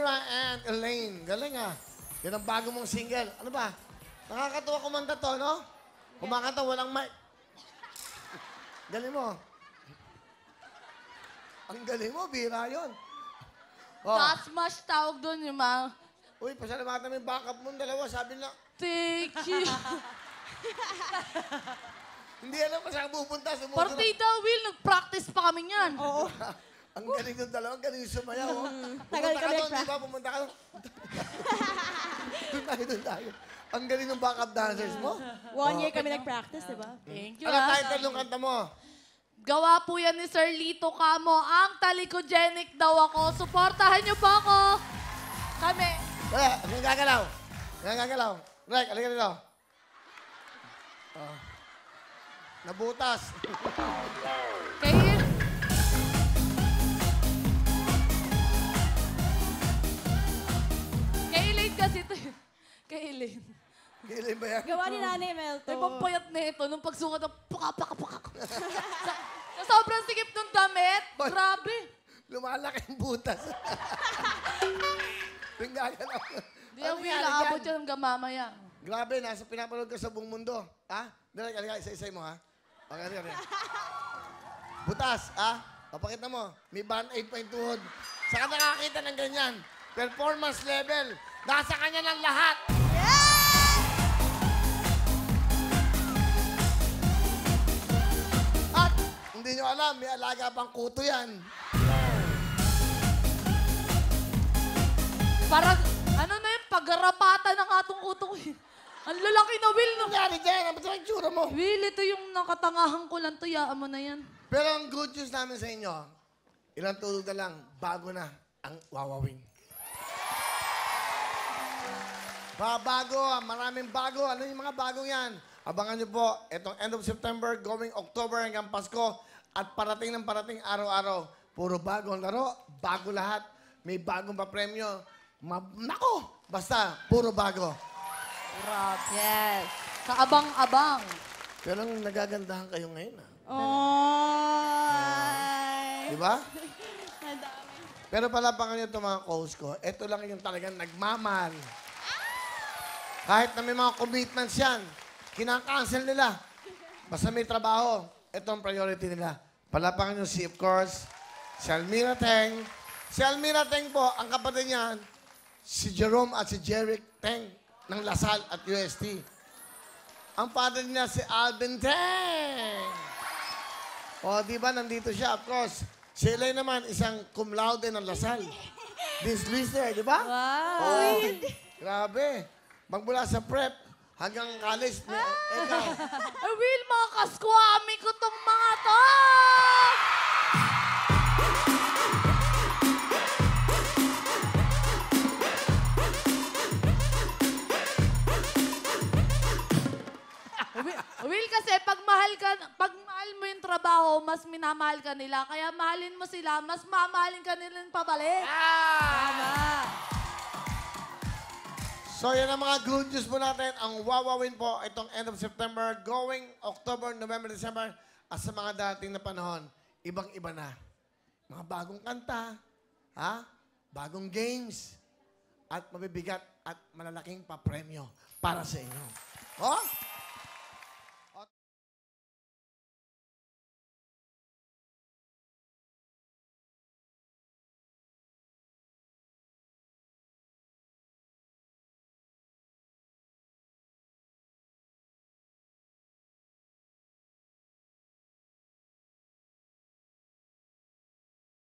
And Elaine, galing ah. Yan ang bago mong single. Ano ba? Nakakatuwa kumanta to, no? Kumakanta, walang mic. Galing mo. Ang galing mo, bira yun. Oh. Gas mash tawag doon yung mga... Uy, pasalamatan mo yung backup mong dalawa. Sabi na, Thank you. hindi alam kung saan pupunta. Partida, Will, nag-practice pa kami niyan. Oo. Ang galing ng dalawa, ang galing sumayaw. Oh. Tagal Pumunta ka kami doon, di ba? Pumunta ka doon. Doon tayo. Ang galing ng backup dancers mo. 1 year kami nag-practice, di ba? Thank you, Ano title ng kanta mo? Gawa po yan ni Sir Lito Camo. Ang talikogenic daw ako. Suportahan niyo po ako. Kami. Wala, ang gagalaw. Ang gagalaw. Rek, alika dito. Oh. Nabutas. Kay... Kay Elaine kasi ito. Kay Elaine. Galing ba yan? Gawa ni Nanay Melto. May pampayat na ito nung pagsukat ng paka. Sa sobrang sikip ng damit. Boy. Grabe. Lumalaki ang butas. Ang gagalaw. Di ang Will, nangyari aabot dyan? yan hanggang mamaya. Grabe, nasa pinapanood ka sa buong mundo. Ha? Dali, alika, isa-isay mo, ha? Okay, alika. Butas, ha? Papakita mo. May band-aid pa yung tuhod. Saka nakakita ng ganyan. Performance level. Nasa kanya ng lahat. At hindi nyo alam, may alaga pang kuto yan. Parang, ano na yun, paggarapatan ng atong utong. Ang lalaki na, Will. No? Ano nangyari dyan? Ano ba ang tsura mo? Will, ito yung nakatangahan ko lang. Tuyaan mo na yan. Pero ang good news namin sa inyo, ilang tulog na lang, bago na ang wawawin. Bago, maraming bago. Ano yung mga bagong yan? Abangan nyo po, itong end of September, going October hanggang Pasko, at parating ng parating araw-araw. Puro bagong laro, bago lahat. May bagong papremyo. Nako! Basta, puro bago. Grabe. Yes. Kaabang-abang. Pero nagagandahan kayo ngayon, ha? Oh. Di ba? Pero palapakan nyo itong mga calls ko, ito lang yung talagang nagmamahal. Kahit na may mga commitments yan, kinakancel nila. Basta may trabaho, ito ang priority nila. Palapakan nyo si, of course, si Almira Teng. Si Almira Teng po, ang kapatid niyan, si Jerome at si Jeric Teng ng Lasal at UST. Ang father niya si Alvin Teng. O, di ba, nandito siya, of course. Si Elaine naman, isang cum laude ng Lasal. This listener, di ba? Wow. Oh, grabe. Magmula sa prep hanggang college. Ikaw. Ay, Will, mga kaskwami ko tong mga to! Will, kasi pag mahal mo yung trabaho, mas minamahal ka nila. Kaya mahalin mo sila, mas mamahalin ka nila pabalik. So, yan ang mga good news po natin. Ang wawawin po itong end of September, going October, November, December, at sa mga dating na panahon, ibang-iba na. Mga bagong kanta, ha? Bagong games, at mabibigat at malalaking papremyo para sa inyo. Oh?